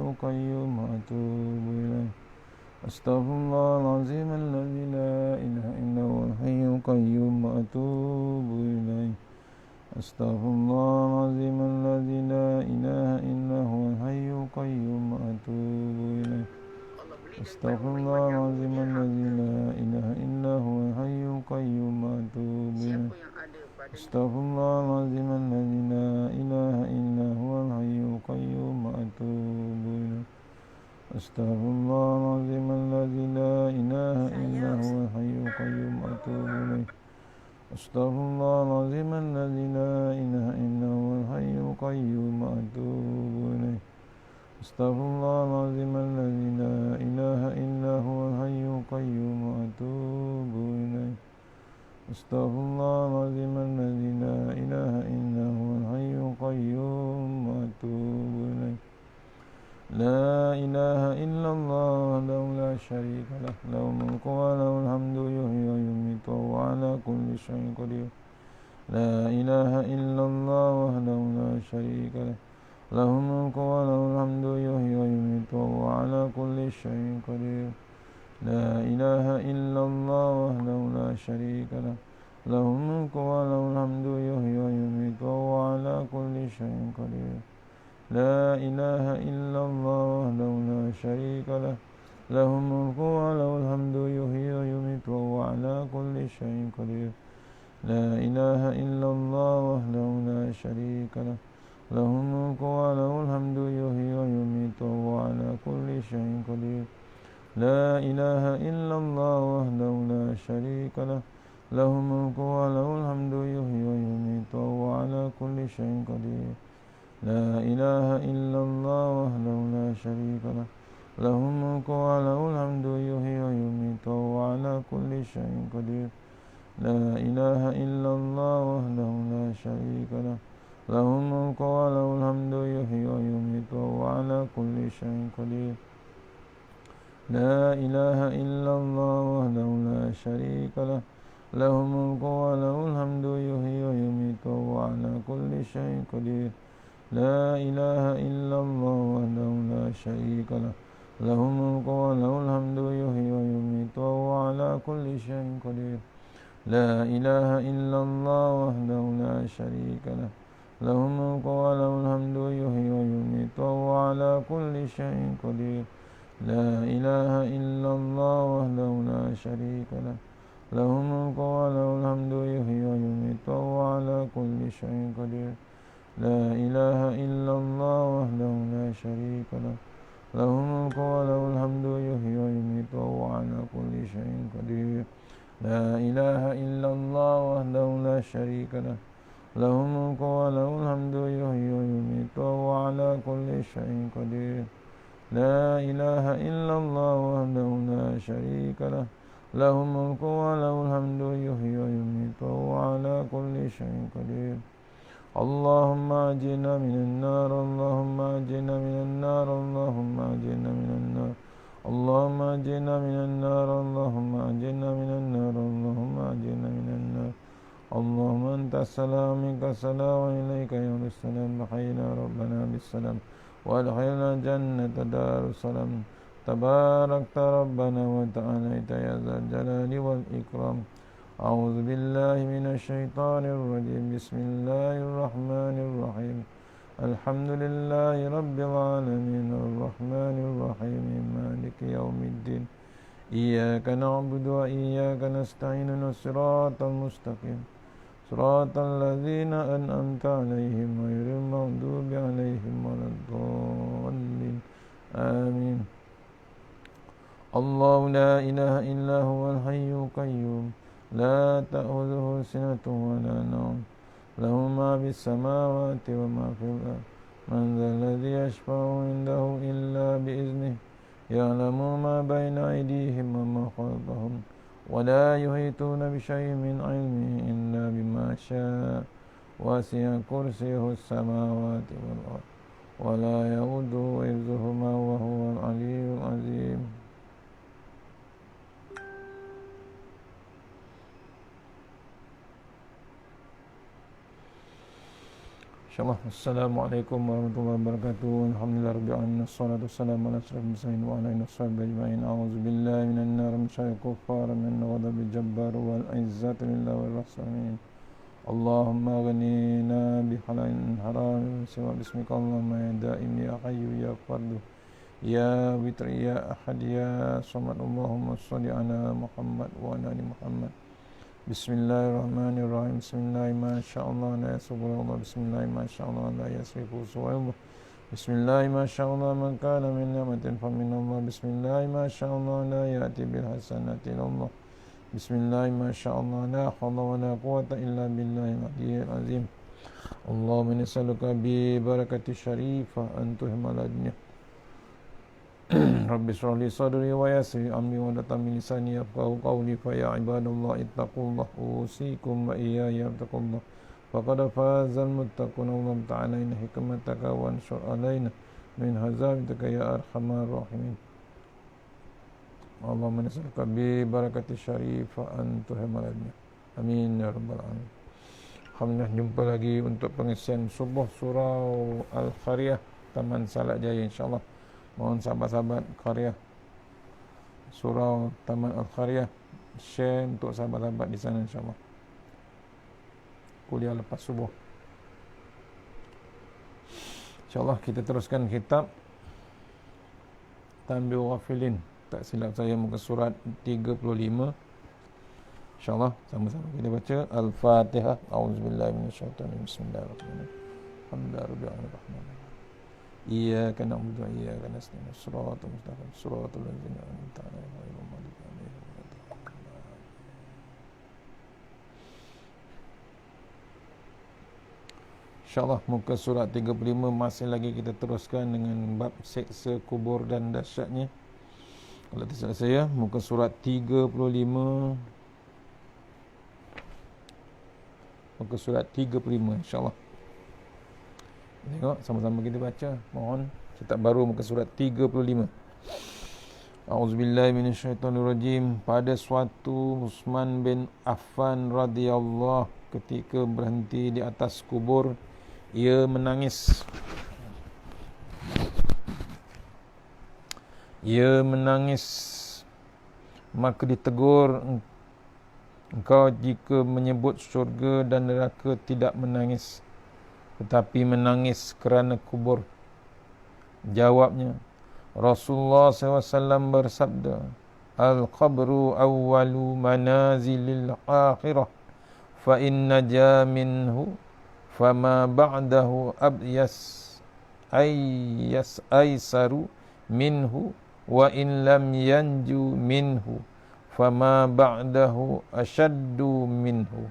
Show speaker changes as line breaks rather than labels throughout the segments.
القيوم وأتوب إليه. أستغفر الله العظيم الذي لا إله إلا هو الحي القيوم وأتوب إليه. أستغفر الله العظيم الذي لا إله إلا هو الحي القيوم وأتوب إليه. أستغفر الله العظيم الذي لا إله إلا هو الحي القيوم وأتوب إليه. أستغفر الله العظيم الذي لا إله إلا هو الحي القيوم وأتوب إليه. أستغفر الله العظيم الذي لا إله إلا هو الحي القيوم وأتوب إليه. أستغفر الله العظيم الذي لا إله إلا هو الحي القيوم وأتوب إليه. أستغفر الله العظيم الذي لا إله إلا هو الحي القيوم وأتوب إليه. أستغفر الله العظيم الذي لا إله إلا هو الحي القيوم وأتوب إليه. لا إله إلا الله وحده لا شريك له، له الملك وله الحمد يحيي ويميت وهو على كل شيء قدير. لا إله إلا الله وحده لا شريك له، له الملك وله الحمد يحيي ويميت وهو على كل شيء قدير. لا إله إلا الله وحده لا شريك له، له الملك وله الحمد يحيي ويميت وهو على كل شيء قدير. لا إله إلا الله وحده لا شريك له، له الملك وله الحمد يحيي ويميت وهو على كل شيء قدير. لا إله إلا الله وحده لا شريك له، له الملك وله الحمد يحيي ويميت وهو على كل شيء قدير. لا إله إلا الله وحده لا شريك له، له الملك وله الحمد يحيي ويميت وهو على كل شيء قدير. لا إله إلا الله وحده لا شريك له، له الملك وله الحمد يحيي ويميت وهو على كل شيء قدير. لا إله إلا الله وحده لا شريك له، له الملك وله الحمد يحيي ويميت وهو على كل شيء قدير. لا إله إلا الله وحده لا شريك له، له الملك وله الحمد يحيي ويميت وهو على كل شيء قدير. لا إله إلا الله وحده لا شريك له، له الملك وله الحمد يحيي ويميت وهو على كل شيء قدير. لا إله إلا الله وحده لا شريك له، له الملك وله الحمد يحيي ويميت وهو على كل شيء قدير. لا إله إلا الله وحده لا شريك له، له الملك وله الحمد يحيي ويميت وهو على كل شيء قدير. لا إله إلا الله وحده لا شريك له، له الملك وله الحمد يحيي ويميت وهو على كل شيء قدير. لا إله إلا الله وحده لا شريك له، له الملك وله الحمد يحيي ويميت وهو على كل شيء قدير. لا إله إلا الله وحده لا شريك له، له الملك وله الحمد يحيي ويميت وهو على كل شيء قدير. اللهم أجرنا من النار، اللهم أجرنا من النار، اللهم أجرنا من النار، اللهم أجرنا من النار، اللهم أجرنا من النار، اللهم أجرنا من النار. اللهم أنت السلام منك السلام وإليك يرجع السلام. بحينا ربنا بالسلام وأدخلنا الجنة دار السلام. تباركت ربنا وتعاليت يا ذا الجلال والإكرام. أعوذ بالله من الشيطان الرجيم. بسم الله الرحمن الرحيم. الحمد لله رب العالمين الرحمن الرحيم مالك يوم الدين. إياك نعبد وإياك نستعين الصراط المستقيم صراط الذين أنعمت عليهم غير المغضوب عليهم ولا الضالين آمين. الله لا إله إلا هو الحي القيوم لا تأخذه سنة ولا نوم، له ما في السماوات وما في الأرض. من ذا الذي يشفع عنده إلا بإذنه، يعلم ما بين أيديهم وما خلفهم، ولا يحيطون بشيء من علمه إلا بما شاء. وسع كرسيه السماوات والأرض ولا يؤوده حفظهما وهو العلي العظيم. InsyaAllah. Assalamualaikum warahmatullahi wabarakatuh. Alhamdulillah rabbil alamin. Wassalatu wassalamu ala asyrafil mursalin wa ala alihi washabihi ajma'in. A'udzu billahi minan nar min syarril kuffar min ghadabil jabbar wal izzati lillahi wal rasulin. Allahumma ghanina bi halalin haram siwa bismika Allahumma ya daim ya hayyu ya fardu ya witri ya ahad ya samad. Allahumma shalli ala Muhammad wa ala ali Muhammad. Bismillahirrahmanirrahim. Bismillah ma sya'allah la yasbulullah. Bismillah ma sya'allah la yasrifu su'allah. Bismillah ma sya'allah man kana min ni'matin fa min Allah. Bismillah ma sya'allah la ya'ti bil hasanati illallah. Bismillah ma sya'allah la hawla wa la quwwata illa billahil aliyyil azim. Allahumma nas'aluka bi barakati syarifah an tuhmala dunya. Rabbi shrah li sadri wa yassir amri wa hlul min lisani yafqahu qawli. Fa ya ibadallah ittaqullah usikum wa iyaya taqullah. Faqad fazal muttaqun. Allah ta'ala inna hikmataka wa ansur alaina min hazabitika ya arhamar rahimin. Allahumma nas'aluka bi barakati syarifah an tuhmaladnya. Amin ya rabbal alamin. Alhamdulillah, jumpa lagi untuk pengisian subuh surah Al-Qariyah, Taman Salak Jaya, insyaAllah. Mohon sahabat-sahabat Qariyah, surah Taman Al-Qariyah, share untuk sahabat-sahabat di sana, insyaAllah. Kuliah lepas subuh. InsyaAllah kita teruskan kitab Tanbihul Ghafilin. Tak silap saya muka surat 35. InsyaAllah sama-sama kita baca Al-Fatihah. A'udzubillahi minasyaitanir rajim. Bismillahirrahmanirrahim. Alhamdulillahirrahmanirrahim. Iyyaka na'budu wa iyyaka nasta'in. Shiratal mustaqim. Shiratal ladzina an'amta 'alaihim ghairil maghdubi 'alaihim waladdallin. InsyaAllah muka surat 35 masih lagi kita teruskan dengan bab seksa kubur dan dahsyatnya. Kalau tak salah saya, muka surat 35, muka surat 35, insyaAllah. Tengok, sama-sama kita baca. Mohon, kitab baru muka surat 35. A'udzubillahi minasyaitonirrajim. Pada suatu Uthman bin Affan radhiyallahu ketika berhenti di atas kubur, ia menangis. Ia menangis. Maka ditegur, engkau jika menyebut syurga dan neraka tidak menangis, tetapi menangis kerana kubur. Jawabnya, Rasulullah SAW bersabda, Al-qabru awwalu manazilil akhirah, fa inna ja minhu, fama ba'dahu aysaru minhu, wa in lam yanju minhu, fama ba'dahu ashaddu minhu.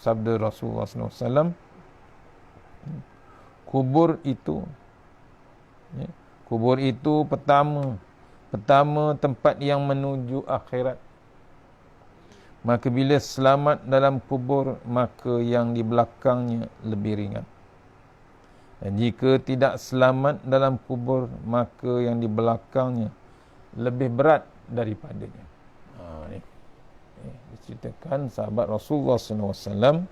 Sabda Rasulullah SAW, kubur itu pertama tempat yang menuju akhirat. Maka bila selamat dalam kubur, maka yang di belakangnya lebih ringan. Dan jika tidak selamat dalam kubur, maka yang di belakangnya lebih berat daripadanya. Diceritakan sahabat Rasulullah SAW,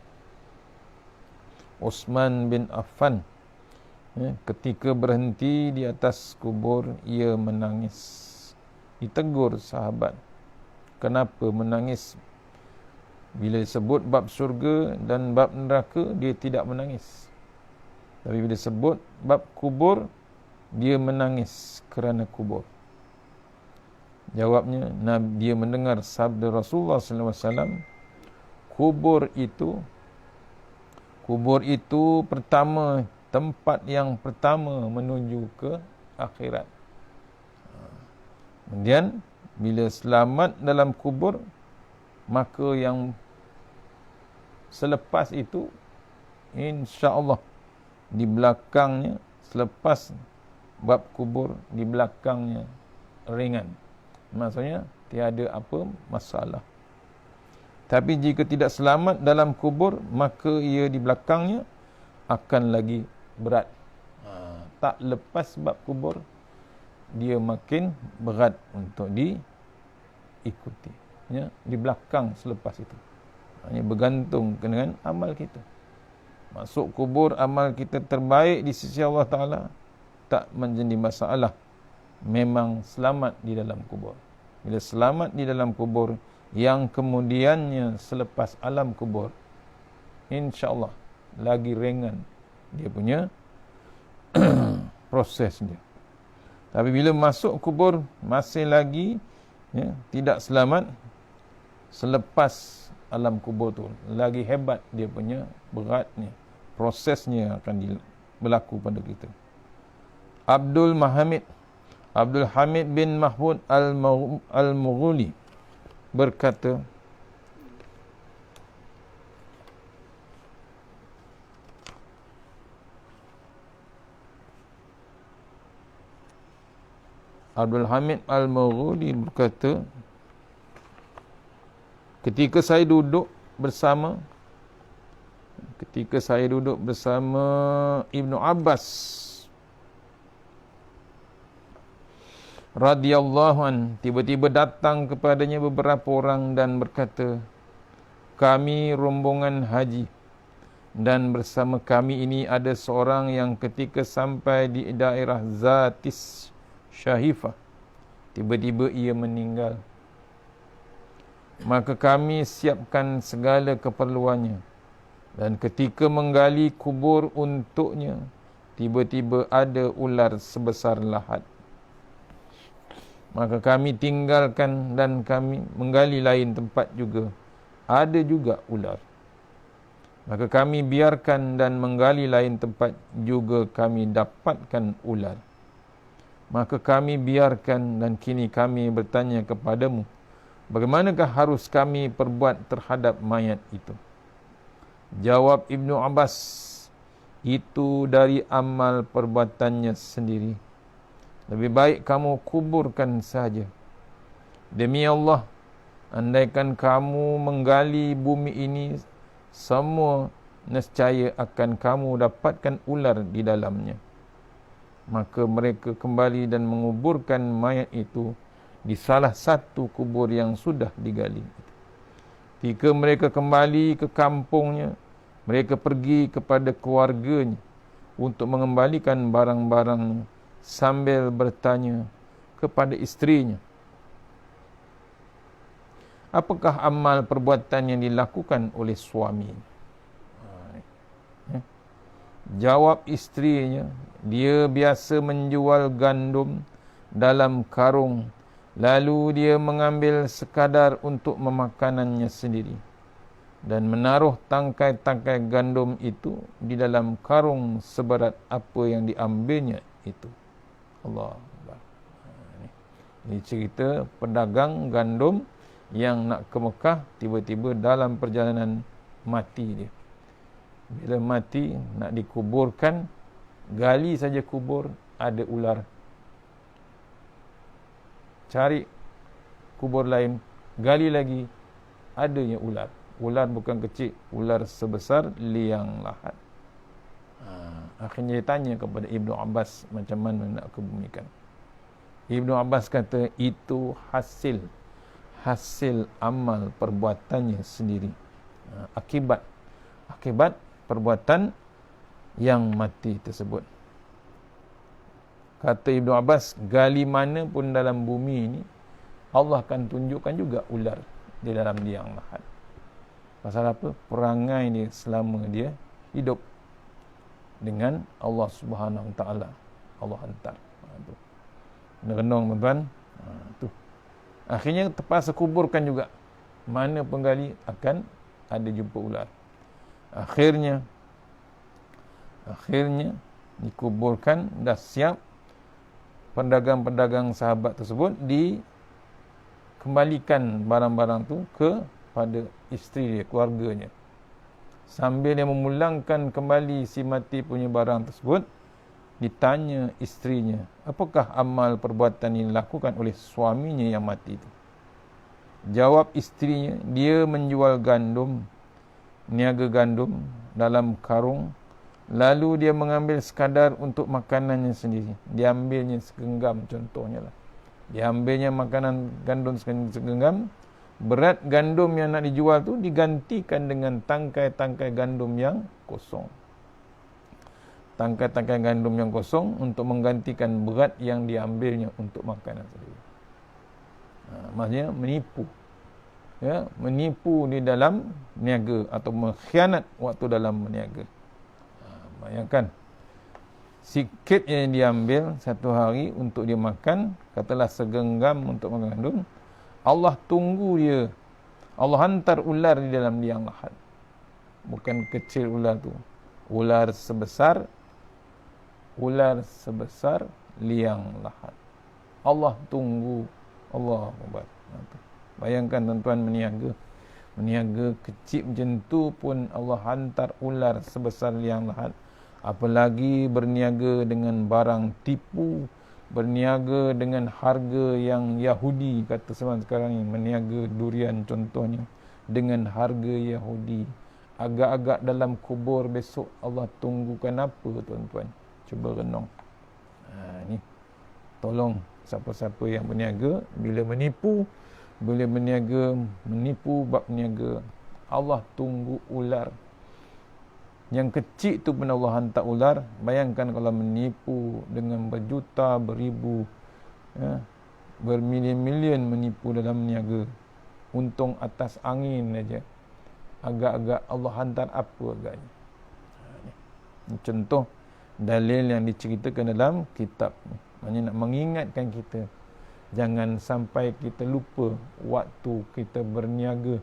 Uthman bin Affan, ketika berhenti di atas kubur, ia menangis. Ditegur sahabat, kenapa menangis? Bila sebut bab syurga dan bab neraka, dia tidak menangis. Tapi bila sebut bab kubur, dia menangis kerana kubur. Jawabnya, dia mendengar sabda Rasulullah SAW, kubur itu tempat yang pertama menuju ke akhirat. Kemudian bila selamat dalam kubur, maka yang selepas itu, insya-Allah, di belakangnya, selepas bab kubur, di belakangnya ringan. Maksudnya tiada apa masalah. Tapi jika tidak selamat dalam kubur, maka ia di belakangnya akan lagi berat. Tak lepas bab kubur, dia makin berat untuk diikuti. Ya, di belakang selepas itu. Hanya bergantung dengan amal kita. Masuk kubur amal kita terbaik di sisi Allah Ta'ala, tak menjadi masalah. Memang selamat di dalam kubur. Bila selamat di dalam kubur, yang kemudiannya selepas alam kubur, insya-Allah lagi ringan dia punya proses dia. Tapi bila masuk kubur masih lagi tidak selamat, selepas alam kubur tu lagi hebat dia punya beratnya, prosesnya akan berlaku pada kita. Abdul Hamid bin Mahmud Al-Mughuli berkata, Abdul Hamid Al-Mughuli berkata, ketika saya duduk bersama Ibnu Abbas radhiyallahu an, tiba-tiba datang kepadanya beberapa orang dan berkata, kami rombongan haji, dan bersama kami ini ada seorang yang ketika sampai di daerah Zatis Syahifah, tiba-tiba ia meninggal. Maka kami siapkan segala keperluannya, dan ketika menggali kubur untuknya, tiba-tiba ada ular sebesar lahat. Maka kami tinggalkan dan kami menggali lain tempat juga, ada juga ular. Maka kami biarkan dan menggali lain tempat juga kami dapatkan ular. Maka kami biarkan dan kini kami bertanya kepadamu, bagaimanakah harus kami perbuat terhadap mayat itu? Jawab Ibnu Abbas, itu dari amal perbuatannya sendiri. Lebih baik kamu kuburkan saja. Demi Allah, andaikan kamu menggali bumi ini, semua nescaya akan kamu dapatkan ular di dalamnya. Maka mereka kembali dan menguburkan mayat itu di salah satu kubur yang sudah digali. Ketika mereka kembali ke kampungnya, mereka pergi kepada keluarganya untuk mengembalikan barang-barangnya, sambil bertanya kepada isterinya, apakah amal perbuatan yang dilakukan oleh suami? Jawab isterinya, dia biasa menjual gandum dalam karung, lalu dia mengambil sekadar untuk memakanannya sendiri dan menaruh tangkai-tangkai gandum itu di dalam karung seberat apa yang diambilnya itu. Allah. Ini cerita pedagang gandum yang nak ke Mekah, tiba-tiba dalam perjalanan mati dia. Bila mati nak dikuburkan, gali saja kubur ada ular. Cari kubur lain, gali lagi, adanya ular. Ular bukan kecil, ular sebesar liang lahat. Akhirnya dia tanya kepada Ibnu Abbas, macam mana nak kebumikan. Ibnu Abbas kata, itu hasil amal perbuatannya sendiri. Akibat perbuatan yang mati tersebut. Kata Ibnu Abbas, gali mana pun dalam bumi ini, Allah akan tunjukkan juga ular di dalam liang lahat. Pasal apa? Perangai dia selama dia hidup dengan Allah Subhanahu Wa Taala. Allah hantar. Tu. Renung tuan-tuan. Tu. Akhirnya terpaksa kuburkan juga. Mana penggali akan ada jumpa ular. Akhirnya dikuburkan, dah siap. Pedagang-pedagang sahabat tersebut dikembalikan barang-barang tu kepada isteri dia, keluarganya. Sambil dia memulangkan kembali si mati punya barang tersebut, ditanya isterinya, apakah amal perbuatan yang dilakukan oleh suaminya yang mati itu? Jawab isterinya, dia menjual gandum, niaga gandum dalam karung, lalu dia mengambil sekadar untuk makanannya sendiri. Dia ambilnya segenggam, contohnya lah. Dia ambilnya makanan gandum segenggam. Berat gandum yang nak dijual tu digantikan dengan tangkai-tangkai gandum yang kosong. tangkai-tangkai gandum yang kosong untuk menggantikan berat yang diambilnya untuk makanan sendiri. Maksudnya menipu. Ya, menipu di dalam meniaga atau mengkhianat waktu dalam meniaga. Bayangkan, sikit yang diambil satu hari untuk dia makan, katalah segenggam untuk makan gandum, Allah tunggu dia. Allah hantar ular di dalam liang lahat. Bukan kecil ular tu. Ular sebesar liang lahat. Allah tunggu. Allah Akbar. Bayangkan tuan-tuan meniaga kecil macam tu pun Allah hantar ular sebesar liang lahat. Apalagi berniaga dengan barang tipu, berniaga dengan harga yang Yahudi, kata sekarang ni, meniaga durian contohnya dengan harga Yahudi. Agak-agak dalam kubur besok Allah tunggukan apa tuan-tuan? Cuba renung. Ni tolong siapa-siapa yang berniaga, bila menipu bab niaga, Allah tunggu ular. Yang kecil tu pun Allah hantar ular. Bayangkan kalau menipu dengan berjuta, beribu, ya, bermilion-milion menipu dalam niaga, untung atas angin aja, agak-agak Allah hantar apa agaknya. Contoh dalil yang diceritakan dalam kitab ni, maknanya nak mengingatkan kita jangan sampai kita lupa waktu kita berniaga.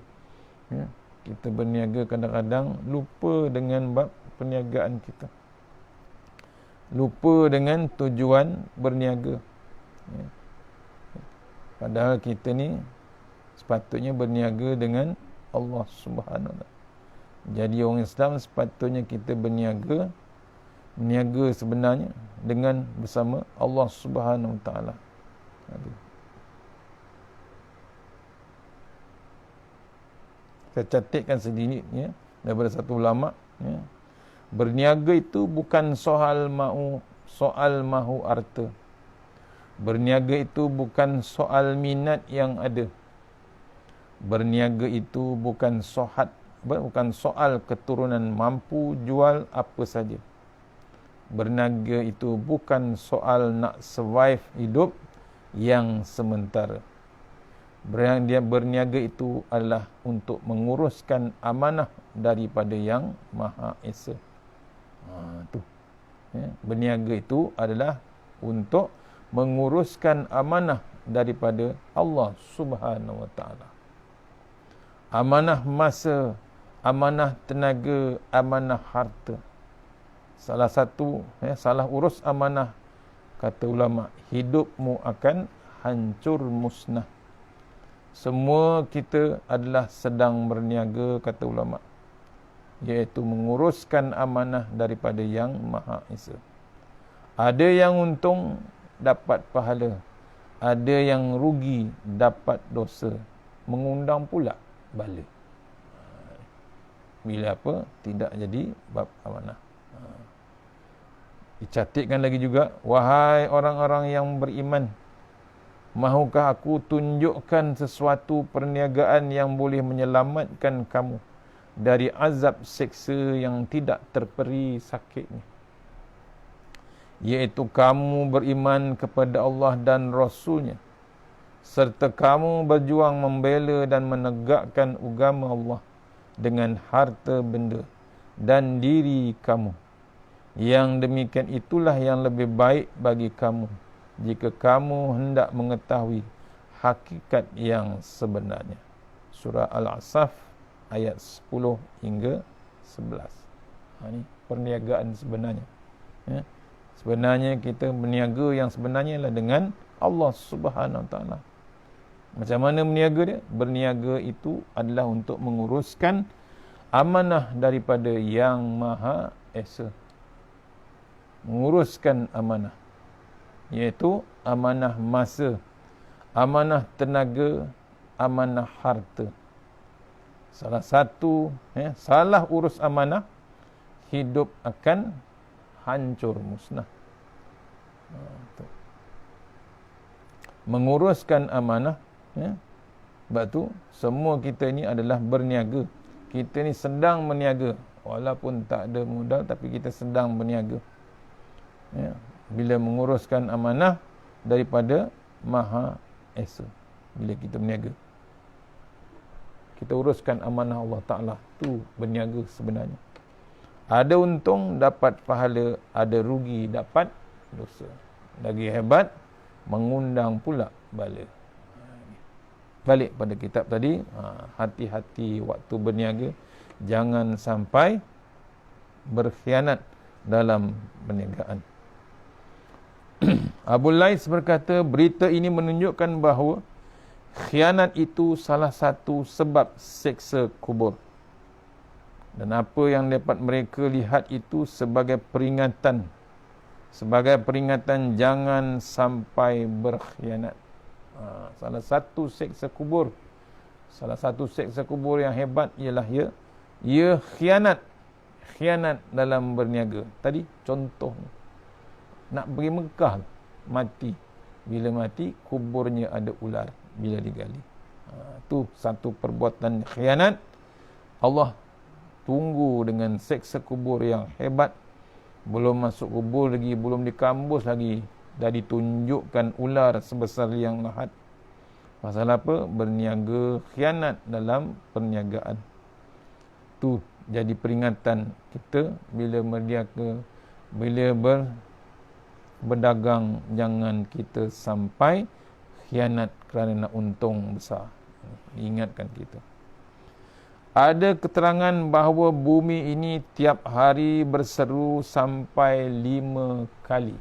Ya, kita berniaga kadang-kadang lupa dengan bab perniagaan kita, lupa dengan tujuan berniaga. Ya. Padahal kita ni sepatutnya berniaga dengan Allah Subhanahu Wa Taala. Jadi orang Islam sepatutnya kita berniaga sebenarnya dengan bersama Allah Subhanahu Wa Taala. Saya catatkan sedikit ya, daripada satu ulama ya. Berniaga itu bukan soal mahu harta. Berniaga itu bukan soal minat yang ada. Berniaga itu bukan soal keturunan mampu jual apa saja. Berniaga itu bukan soal nak survive hidup yang sementara. Berniaga itu adalah untuk menguruskan amanah daripada Yang Maha Esa. Tu. Ya, berniaga itu adalah untuk menguruskan amanah daripada Allah Subhanahu Wa Taala. Amanah masa, amanah tenaga, amanah harta. Salah satu, salah urus amanah, kata ulama, hidupmu akan hancur musnah. Semua kita adalah sedang berniaga, kata ulama, iaitu menguruskan amanah daripada Yang Maha Esa. Ada yang untung dapat pahala, ada yang rugi dapat dosa, mengundang pula bala. Bila apa? Tidak jadi bab amanah. Dicatatkan lagi juga, wahai orang-orang yang beriman, mahukah aku tunjukkan sesuatu perniagaan yang boleh menyelamatkan kamu dari azab seksa yang tidak terperi sakitnya, iaitu kamu beriman kepada Allah dan Rasul-Nya, serta kamu berjuang membela dan menegakkan agama Allah dengan harta benda dan diri kamu. Yang demikian itulah yang lebih baik bagi kamu jika kamu hendak mengetahui hakikat yang sebenarnya. Surah Al-Asaf ayat 10 hingga 11. Ini perniagaan sebenarnya. Ya. Sebenarnya kita berniaga yang sebenarnya adalah dengan Allah Subhanahu Wa Taala. Macam mana berniaga dia? Berniaga itu adalah untuk menguruskan amanah daripada Yang Maha Esa. Menguruskan amanah, iaitu amanah masa, amanah tenaga, amanah harta. Salah satu salah urus amanah, hidup akan hancur musnah. Menguruskan amanah, sebab tu semua kita ni adalah berniaga. Kita ni sedang berniaga, walaupun tak ada modal, tapi kita sedang berniaga. Ya, bila menguruskan amanah daripada Maha Esa. Bila kita berniaga, kita uruskan amanah Allah Ta'ala, tu berniaga sebenarnya. Ada untung dapat pahala, ada rugi dapat dosa. Lagi hebat, mengundang pula bala. Balik pada kitab tadi, hati-hati waktu berniaga, jangan sampai berkhianat dalam perniagaan. Abu Lais berkata, berita ini menunjukkan bahawa khianat itu salah satu sebab seksa kubur. Dan apa yang dapat mereka lihat itu sebagai peringatan. Sebagai peringatan jangan sampai berkhianat. Salah satu seksa kubur. Salah satu seksa kubur yang hebat ialah ia khianat. Khianat dalam berniaga. Tadi contoh. Nak pergi Mekah, mati. Bila mati, kuburnya ada ular bila digali. Tu satu perbuatan khianat. Allah tunggu dengan seksa kubur yang hebat. Belum masuk kubur lagi, belum dikambus lagi, dah ditunjukkan ular sebesar yang lahat. Pasal apa? Berniaga khianat dalam perniagaan. Tu jadi peringatan kita bila berniaga, bila berdagang, jangan kita sampai khianat kerana nak untung besar. Ingatkan kita. Ada keterangan bahawa bumi ini tiap hari berseru sampai 5 kali.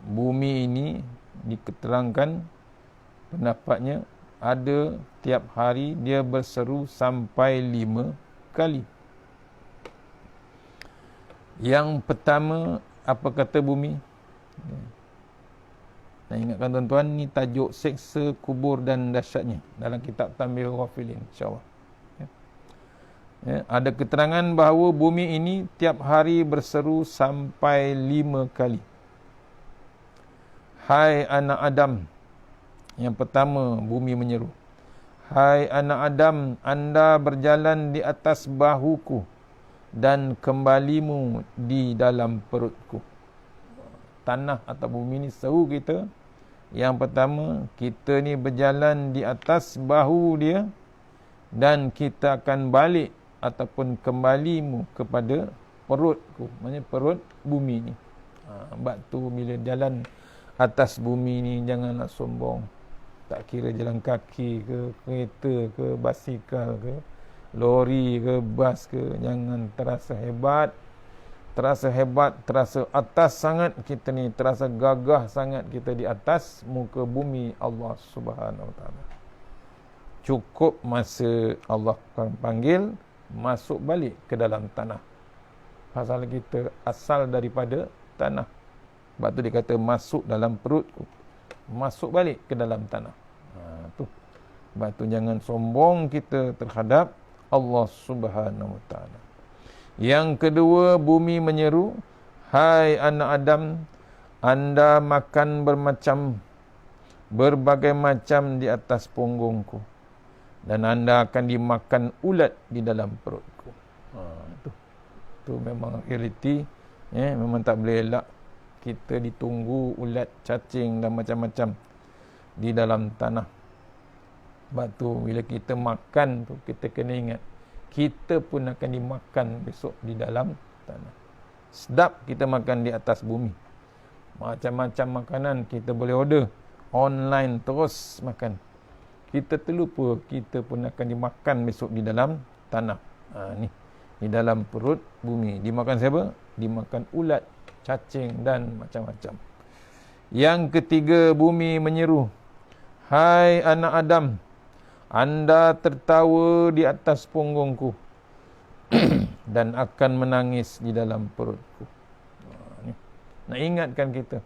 Bumi ini diketerangkan pendapatnya ada tiap hari dia berseru sampai 5 kali. Yang pertama, apa kata bumi? Nah, ingatkan tuan-tuan, ni tajuk seksa kubur dan dahsyatnya dalam kitab Tanbihul Ghafilin, insya-Allah. Ya, ada keterangan bahawa bumi ini tiap hari berseru sampai 5 kali. Hai anak Adam. Yang pertama, bumi menyeru. Hai anak Adam, anda berjalan di atas bahuku dan kembalimu di dalam perutku. Tanah atau bumi ni seru kita. Yang pertama, kita ni berjalan di atas bahu dia dan kita akan balik ataupun kembalimu kepada perutku. Maksudnya perut bumi ni. Sebab tu bila jalan atas bumi ni janganlah sombong. Tak kira jalan kaki ke, kereta ke, basikal ke, lori ke, bas ke, jangan terasa hebat. Terasa hebat, terasa atas sangat kita ni, terasa gagah sangat kita di atas muka bumi Allah Subhanahu Wa Taala. Cukup masa Allah panggil, masuk balik ke dalam tanah. Pasal kita asal daripada tanah. Sebab tu dia kata masuk dalam perutku. Masuk balik ke dalam tanah. Tu. Sebab tu jangan sombong kita terhadap Allah Subhanahu Wa Taala. Yang kedua, bumi menyeru, hai anak Adam, anda makan berbagai macam di atas punggungku dan anda akan dimakan ulat di dalam perutku. Tu memang realiti, memang tak boleh elak. Kita ditunggu ulat, cacing dan macam-macam di dalam tanah. Sebab tu bila kita makan tu, kita kena ingat kita pun akan dimakan besok di dalam tanah. Sedap kita makan di atas bumi. Macam-macam makanan kita boleh order online, terus makan. Kita terlupa kita pun akan dimakan besok di dalam tanah. Ni di dalam perut bumi. Dimakan siapa? Dimakan ulat, cacing dan macam-macam. Yang ketiga, bumi menyeru, hai anak Adam, anda tertawa di atas punggungku dan akan menangis di dalam perutku. Nak ingatkan kita.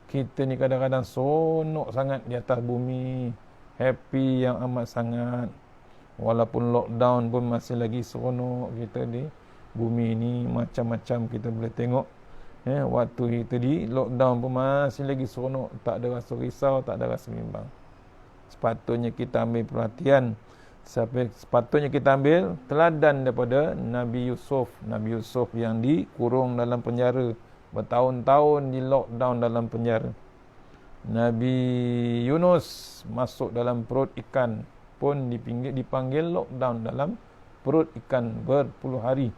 Kita ni kadang-kadang sonok sangat di atas bumi. Happy yang amat sangat. Walaupun lockdown pun masih lagi seronok kita di bumi ni. Macam-macam kita boleh tengok. Waktu kita di lockdown pun masih lagi seronok. Tak ada rasa risau, tak ada rasa bimbang. Sepatutnya kita ambil perhatian. Sepatutnya kita ambil teladan daripada Nabi Yusuf. Nabi Yusuf yang dikurung dalam penjara bertahun-tahun di lockdown dalam penjara. Nabi Yunus masuk dalam perut ikan pun dipanggil lockdown dalam perut ikan berpuluh hari.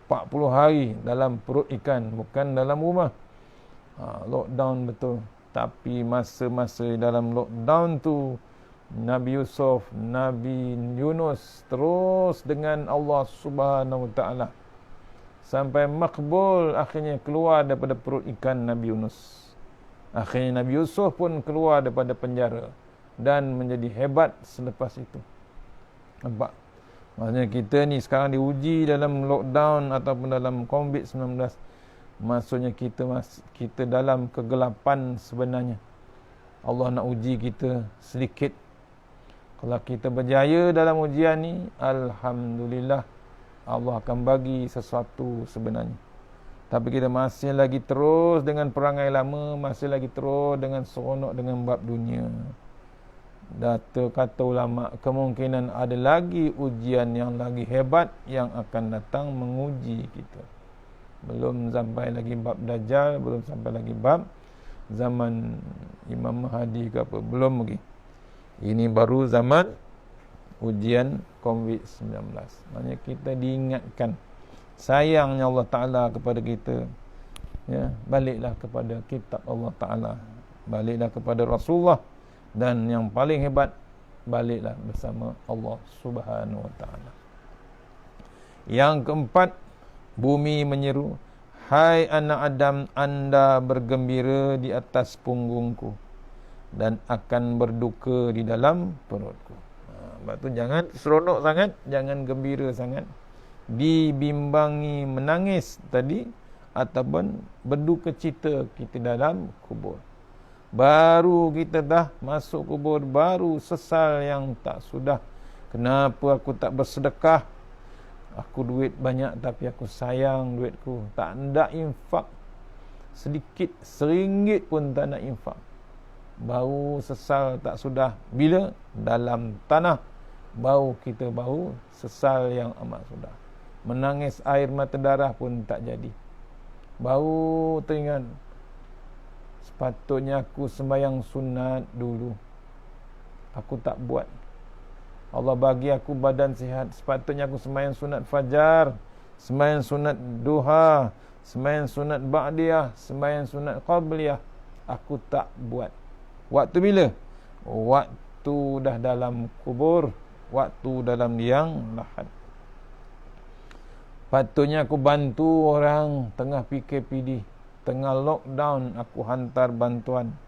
40 hari dalam perut ikan, bukan dalam rumah. Lockdown betul. Tapi masa-masa dalam lockdown tu, Nabi Yusuf, Nabi Yunus terus dengan Allah Subhanahu Wa Taala sampai makbul, akhirnya keluar daripada perut ikan Nabi Yunus. Akhirnya Nabi Yusuf pun keluar daripada penjara dan menjadi hebat selepas itu. Nampak? Maksudnya kita ni sekarang diuji dalam lockdown ataupun dalam COVID-19. Maksudnya kita dalam kegelapan sebenarnya. Allah nak uji kita sedikit. Kalau kita berjaya dalam ujian ni, alhamdulillah, Allah akan bagi sesuatu sebenarnya. Tapi kita masih lagi terus dengan perangai lama, masih lagi terus dengan seronok dengan bab dunia. Kata ulama, kemungkinan ada lagi ujian yang lagi hebat yang akan datang menguji kita. Belum sampai lagi bab Dajjal, belum sampai lagi bab zaman Imam Mahdi ke apa, belum lagi. Ini baru zaman ujian COVID-19. Maknanya kita diingatkan sayangnya Allah Ta'ala kepada kita, ya, baliklah kepada kitab Allah Ta'ala, baliklah kepada Rasulullah, dan yang paling hebat, baliklah bersama Allah Subhanahu Wa Ta'ala. Yang keempat, bumi menyeru, hai anak Adam, anda bergembira di atas punggungku dan akan berduka di dalam perutku. Sebab tu jangan seronok sangat, jangan gembira sangat, dibimbangi menangis tadi ataupun berduka cita kita dalam kubur. Baru kita dah masuk kubur, baru sesal yang tak sudah. Kenapa aku tak bersedekah? Aku duit banyak tapi aku sayang duitku, tak nak infak sedikit, RM1 pun tak nak infak. Baru sesal tak sudah. Bila dalam tanah, bau kita bau sesal yang amat sudah. Menangis air mata darah pun tak jadi. Baru teringat, sepatutnya aku sembahyang sunat dulu, aku tak buat. Allah bagi aku badan sihat, sepatutnya aku sembahyang sunat fajar, sembahyang sunat duha, sembahyang sunat ba'diyah, sembahyang sunat qabliyah, aku tak buat. Waktu bila? Waktu dah dalam kubur, waktu dalam liang lahat. Patutnya aku bantu orang tengah PKPD, tengah lockdown, aku hantar bantuan.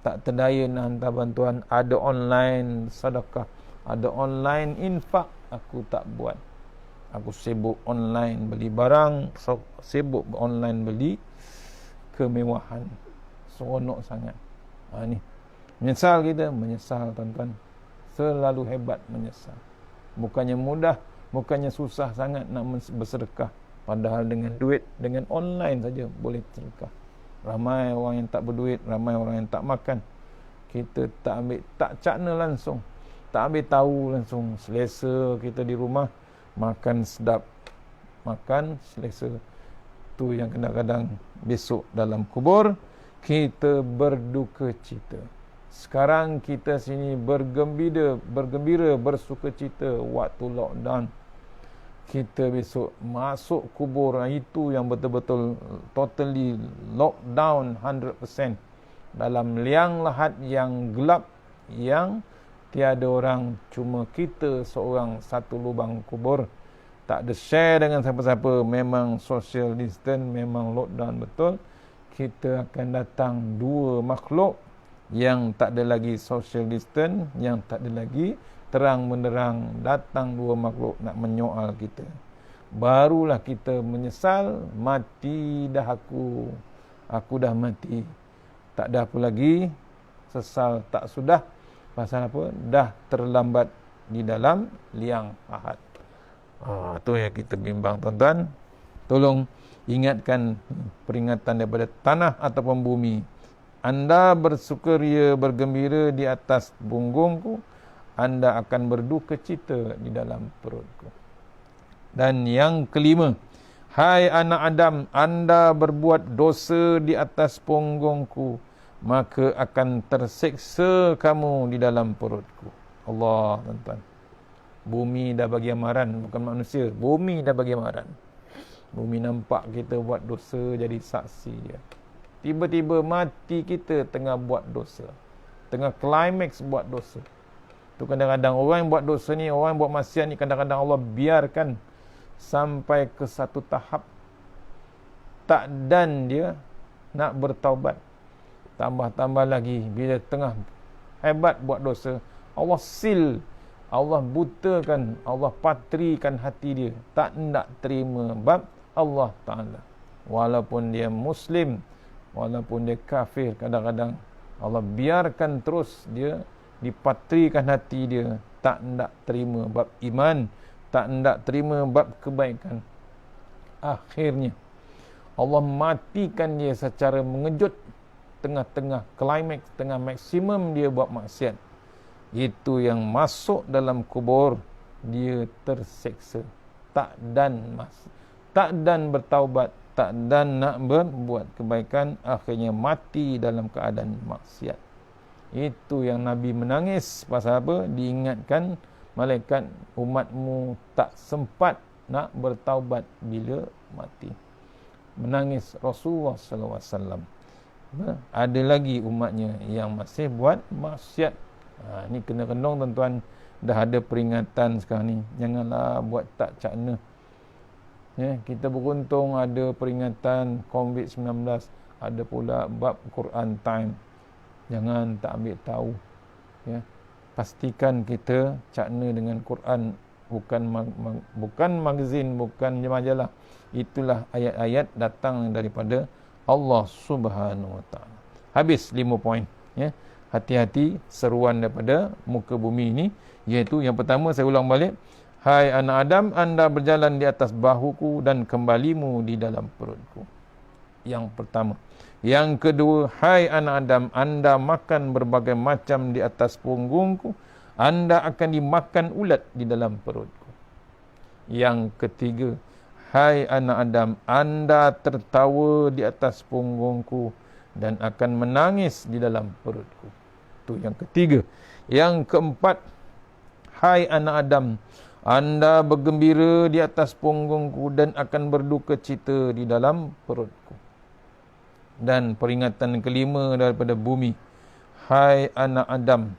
Tak terdaya nak hantar bantuan. Ada online sedekah, ada online infak, aku tak buat. Aku sibuk online beli barang, sibuk online beli kemewahan. Seronok sangat. Ni menyesal kita, menyesal tuan-tuan. Selalu hebat menyesal. Bukannya mudah, bukannya susah sangat nak bersedekah. Padahal dengan duit, dengan online saja boleh sedekah. Ramai orang yang tak berduit, ramai orang yang tak makan. Kita tak ambil, tak cakna langsung, tak ambil tahu langsung. Selesa kita di rumah, makan sedap, makan selesa. Tu yang kadang-kadang besok dalam kubur kita berduka cita. Sekarang kita sini bergembira, bersuka cita waktu lockdown. Kita besok masuk kubur, itu yang betul-betul totally lockdown 100%. Dalam liang lahat yang gelap, yang tiada orang, cuma kita seorang satu lubang kubur. Tak ada share dengan siapa-siapa, memang social distance, memang lockdown betul. Kita akan datang dua makhluk yang tak ada lagi social distance, yang tak ada lagi terang menderang, datang dua makhluk nak menyoal kita. Barulah kita menyesal, mati dah aku dah mati. Tak ada apa lagi, sesal tak sudah. Pasal apa? Dah terlambat di dalam liang lahat. Tu yang kita bimbang tuan-tuan. Tolong ingatkan peringatan daripada tanah ataupun bumi. Anda bersukaria, bergembira di atas punggungku, anda akan berduka cita di dalam perutku. Dan yang kelima, Hai anak Adam, anda berbuat dosa di atas punggungku, maka akan terseksa kamu di dalam perutku. Allah, tuan-tuan. Bumi dah bagi amaran, bukan manusia. Bumi dah bagi amaran. Bumi nampak kita buat dosa, jadi saksi dia. Tiba-tiba mati kita tengah buat dosa. Tengah klimaks buat dosa. Tu kadang-kadang orang yang buat dosa ni, orang yang buat maksiat ni, kadang-kadang Allah biarkan sampai ke satu tahap tak dan dia nak bertaubat. Tambah-tambah lagi bila tengah hebat buat dosa, Allah seal, Allah butakan, Allah patrikan hati dia, tak nak terima bab Allah Ta'ala. Walaupun dia Muslim, walaupun dia kafir, kadang-kadang Allah biarkan terus dia dipatrikan hati dia, tak nak terima bab iman, tak nak terima bab kebaikan. Akhirnya Allah matikan dia secara mengejut, tengah-tengah klimaks, tengah maksimum dia buat maksiat. Itu yang masuk dalam kubur, dia terseksa, tak dan bertaubat, tak dan nak berbuat kebaikan, akhirnya mati dalam keadaan maksiat. Itu yang Nabi menangis. Pasal apa? Diingatkan malaikat, umatmu tak sempat nak bertaubat bila mati. Menangis Rasulullah SAW. Ada lagi umatnya yang masih buat maksiat. Ni kena renung tuan-tuan. Dah ada peringatan sekarang ni, janganlah buat tak cakna. Kita beruntung ada peringatan COVID-19, ada pula bab Quran Time. Jangan tak ambil tahu. Pastikan kita cakna dengan Quran, bukan magazin, bukan majalah. Itulah ayat-ayat datang daripada Allah Subhanahu Wa Taala. Habis 5 poin. Hati-hati seruan daripada muka bumi ini, iaitu yang pertama, saya ulang balik. Hai anak Adam, anda berjalan di atas bahuku dan kembalimu di dalam perutku. Yang pertama. Yang kedua, hai anak Adam, anda makan berbagai macam di atas punggungku, anda akan dimakan ulat di dalam perutku. Yang ketiga, hai anak Adam, anda tertawa di atas punggungku dan akan menangis di dalam perutku. Itu yang ketiga. Yang keempat, hai anak Adam, anda bergembira di atas punggungku dan akan berduka cita di dalam perutku. Dan peringatan kelima daripada bumi, hai anak Adam,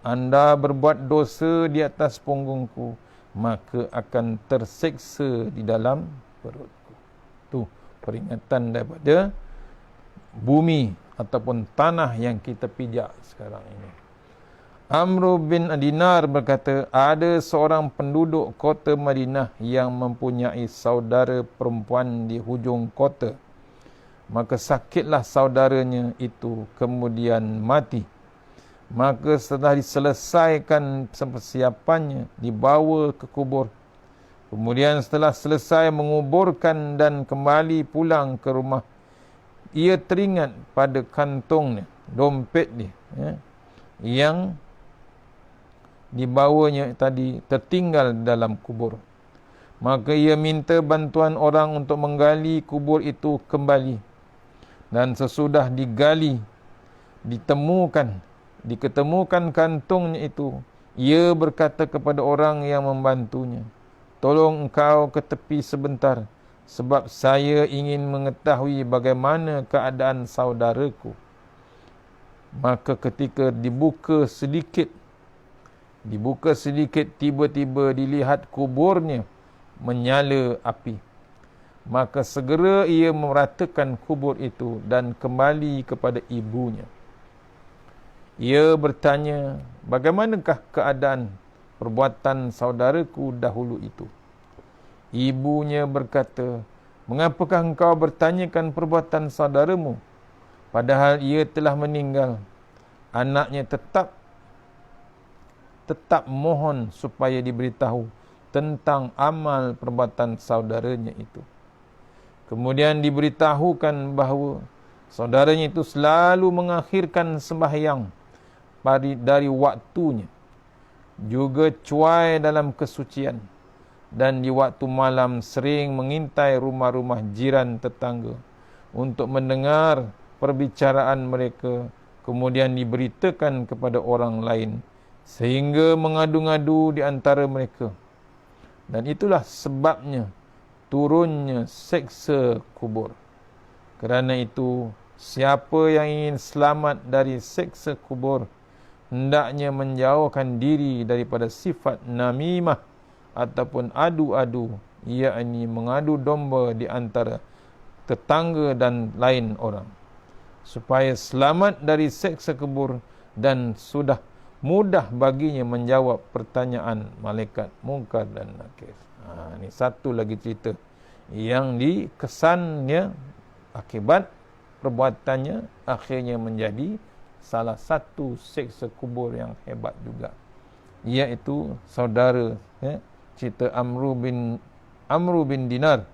anda berbuat dosa di atas punggungku, maka akan terseksa di dalam perutku. Tu peringatan daripada bumi ataupun tanah yang kita pijak sekarang ini. Amr bin Dinar berkata, ada seorang penduduk kota Madinah yang mempunyai saudara perempuan di hujung kota. Maka sakitlah saudaranya itu, kemudian mati. Maka setelah diselesaikan persiapannya, dibawa ke kubur. Kemudian setelah selesai menguburkan dan kembali pulang ke rumah, ia teringat pada kantongnya, dompet dia, yang dibawanya tadi tertinggal dalam kubur. Maka ia minta bantuan orang untuk menggali kubur itu kembali. Dan sesudah digali, diketemukan kantongnya itu, ia berkata kepada orang yang membantunya, tolong engkau ke tepi sebentar, sebab saya ingin mengetahui bagaimana keadaan saudaraku. Maka ketika dibuka sedikit, tiba-tiba dilihat kuburnya menyala api. Maka segera ia meratakan kubur itu dan kembali kepada ibunya. Ia bertanya, bagaimanakah keadaan perbuatan saudaraku dahulu itu? Ibunya berkata, mengapakah engkau bertanyakan perbuatan saudaramu, padahal ia telah meninggal? Anaknya tetap mohon supaya diberitahu tentang amal perbuatan saudaranya itu. Kemudian diberitahukan bahawa saudaranya itu selalu mengakhirkan sembahyang dari waktunya, juga cuai dalam kesucian, dan di waktu malam sering mengintai rumah-rumah jiran tetangga untuk mendengar perbicaraan mereka, kemudian diberitakan kepada orang lain sehingga mengadu-ngadu di antara mereka. Dan itulah sebabnya turunnya seksa kubur. Kerana itu, siapa yang ingin selamat dari seksa kubur, hendaknya menjauhkan diri daripada sifat namimah ataupun adu-adu, yakni mengadu domba di antara tetangga dan lain orang, supaya selamat dari seksa kubur dan sudah mudah baginya menjawab pertanyaan malaikat Munkar dan Nakir. Ini satu lagi cerita yang dikesannya akibat perbuatannya akhirnya menjadi salah satu seksa kubur yang hebat juga, iaitu saudara, cerita Amru bin Dinar,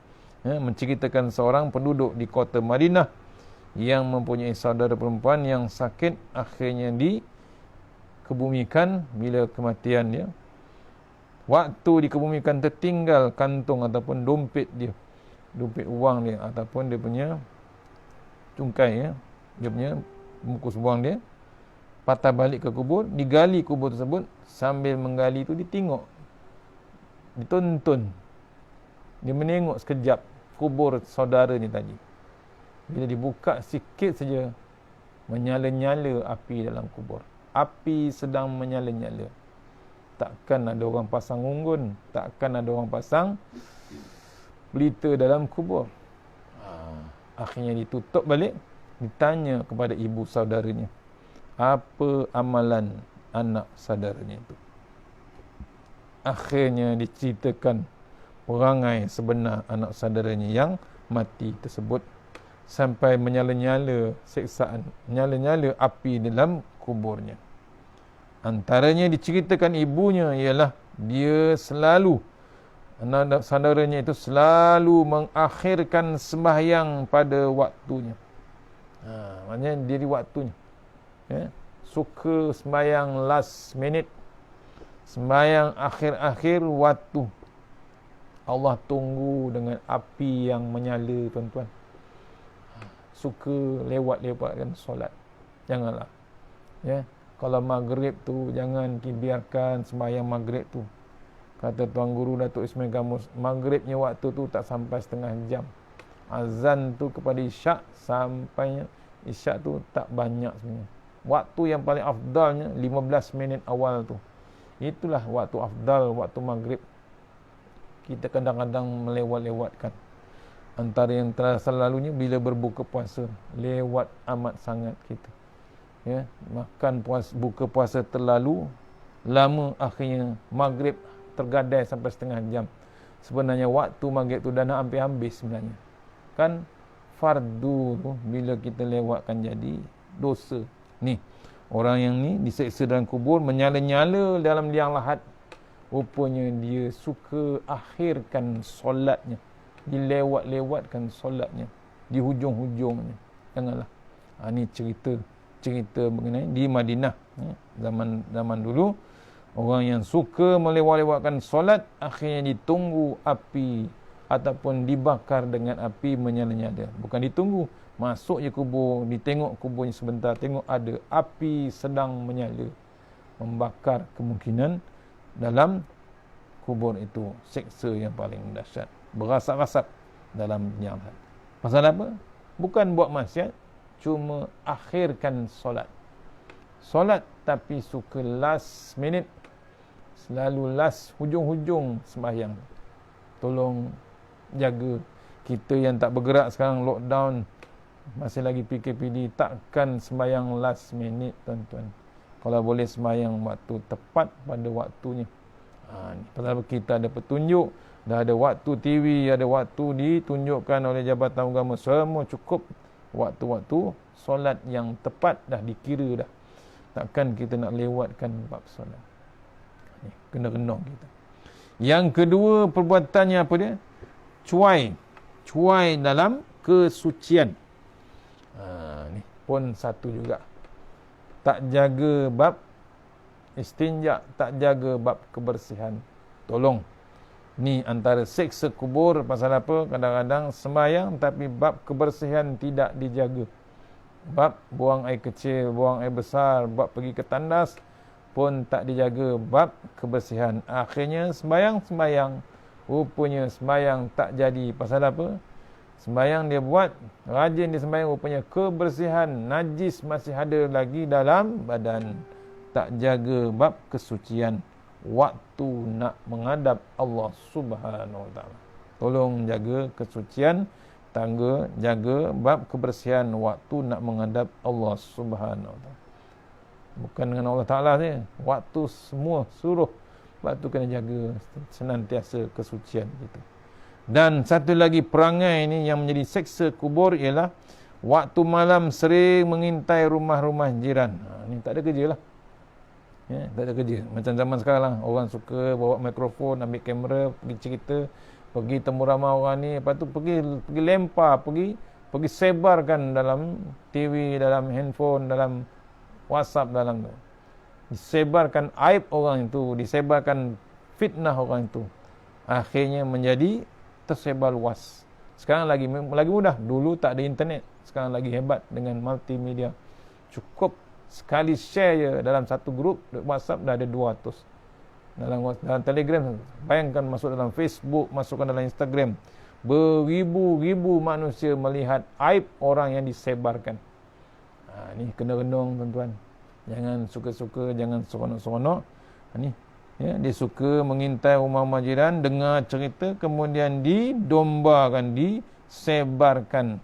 menceritakan seorang penduduk di kota Madinah yang mempunyai saudara perempuan yang sakit, akhirnya dikebumikan. Bila kematian dia, waktu dikebumikan, tertinggal kantung ataupun dompet dia, dompet wang dia ataupun dia punya cungkai, dia punya bungkus wang dia, patah balik ke kubur. Digali kubur tersebut, sambil menggali itu ditonton, dia menengok sekejap kubur saudara ni tadi. Bila dibuka sikit saja, menyala-nyala api dalam kubur. Api sedang menyala-nyala. Takkan ada orang pasang unggun, takkan ada orang pasang pelita dalam kubur. Akhirnya ditutup balik, ditanya kepada ibu saudaranya, apa amalan anak saudaranya itu. Akhirnya diceritakan perangai sebenar anak saudaranya yang mati tersebut, sampai menyala-nyala seksaan, menyala-nyala api dalam kuburnya. Antaranya diceritakan ibunya ialah dia selalu, anak saudaranya itu selalu mengakhirkan sembahyang pada waktunya. Maksudnya dia di waktunya, suka sembahyang last minute, sembahyang akhir-akhir waktu. Allah tunggu dengan api yang menyala, tuan-tuan. Suka lewat-lewatkan solat. Janganlah. Kalau maghrib tu, jangan biarkan sembahyang maghrib tu. Kata Tuan Guru Datuk Ismail Gamus, maghribnya waktu tu tak sampai setengah jam. Azan tu kepada isyak, sampainya isyak tu tak banyak sebenarnya. Waktu yang paling afdalnya 15 minit awal tu. Itulah waktu afdal, waktu maghrib. Kita kadang-kadang melewat-lewatkan. Antara yang terasa lalunya bila berbuka puasa, lewat amat sangat kita. Makan buka puasa terlalu lama, akhirnya maghrib tergadai sampai setengah jam. Sebenarnya waktu maghrib tu dah nak hampir habis sebenarnya. Kan fardu tu bila kita lewatkan jadi dosa. Ni, orang yang ni diseksa dalam kubur, menyala-nyala dalam liang lahat. Rupanya dia suka akhirkan solatnya, dilewat-lewatkan solatnya di hujung-hujungnya. Janganlah. Ini cerita mengenai di Madinah, zaman dulu, orang yang suka melewat-lewatkan solat, akhirnya ditunggu api ataupun dibakar dengan api menyala-nyala. Bukan ditunggu, masuk je kubur, ditengok kuburnya sebentar, tengok ada api sedang menyala, membakar kemungkinan dalam kubur itu. Seksa yang paling dahsyat, berasap-asap dalam nyaman. Pasal apa? Bukan buat maksiat, cuma akhirkan solat. Solat tapi suka last minute, selalu last hujung-hujung sembahyang. Tolong jaga. Kita yang tak bergerak sekarang, lockdown, masih lagi PKPD, takkan sembahyang last minute, tuan-tuan. Kalau boleh sembahyang waktu tepat pada waktunya. Pasal kita ada petunjuk, dah ada waktu TV, ada waktu ditunjukkan oleh Jabatan Agama, semua cukup. Waktu-waktu solat yang tepat dah dikira dah. Takkan kita nak lewatkan bab solat. Kena-kena kita. Yang kedua perbuatannya apa dia? Cuai dalam kesucian. Ni pun satu juga. Tak jaga bab istinja, tak jaga bab kebersihan. Tolong, Ni antara seksa kubur. Pasal apa? Kadang-kadang sembahyang tapi bab kebersihan tidak dijaga. Bab buang air kecil, buang air besar, bab pergi ke tandas pun tak dijaga bab kebersihan. Akhirnya sembahyang, rupanya sembahyang tak jadi. Pasal apa? Sembahyang dia buat, rajin dia sembahyang, rupanya kebersihan, najis masih ada lagi dalam badan. Tak jaga bab kesucian waktu nak menghadap Allah Subhanahu Wa Taala. Tolong jaga kesucian tangga, jaga bab kebersihan waktu nak menghadap Allah Subhanahu Wa Taala. Bukan dengan Allah Taala saja, waktu semua suruh. Sebab tu kena jaga senantiasa kesucian kita. Dan satu lagi perangai ni yang menjadi seksa kubur ialah waktu malam sering mengintai rumah-rumah jiran. Ni tak ada kerja lah. Ya, tak ada kerja. Macam zaman sekarang lah, orang suka bawa mikrofon, ambil kamera, pergi cerita, pergi temu ramai orang ni, lepas tu pergi lempar, pergi sebarkan dalam TV, dalam handphone, dalam WhatsApp, dalam tu. Disebarkan aib orang itu, disebarkan fitnah orang itu. Akhirnya menjadi tersebar luas. Sekarang lagi mudah. Dulu tak ada internet. Sekarang lagi hebat dengan multimedia. Cukup sekali share je dalam satu grup WhatsApp dah ada 200. Dalam Telegram, bayangkan masuk dalam Facebook, masukkan dalam Instagram, beribu-ribu manusia melihat aib orang yang disebarkan. Ni kena renung tuan-tuan. Jangan suka-suka, jangan seronok-seronok. Ni ya, dia suka mengintai rumah jiran, dengar cerita, kemudian didombakan, disebarkan.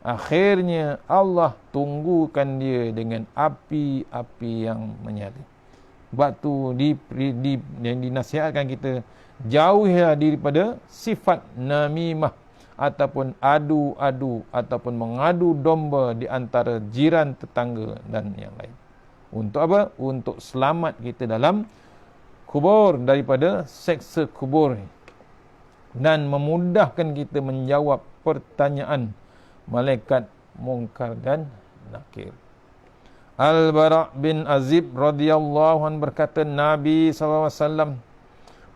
Akhirnya Allah tunggukan dia dengan api-api yang menyala. Sebab tu dinasihatkan kita, jauhilah daripada sifat namimah ataupun adu-adu ataupun mengadu domba di antara jiran, tetangga dan yang lain. Untuk apa? Untuk selamat kita dalam kubur daripada seksa kubur dan memudahkan kita menjawab pertanyaan malaikat Munkar dan Nakir. Al-Bara' bin Azib radhiyallahu anhu berkata, Nabi SAW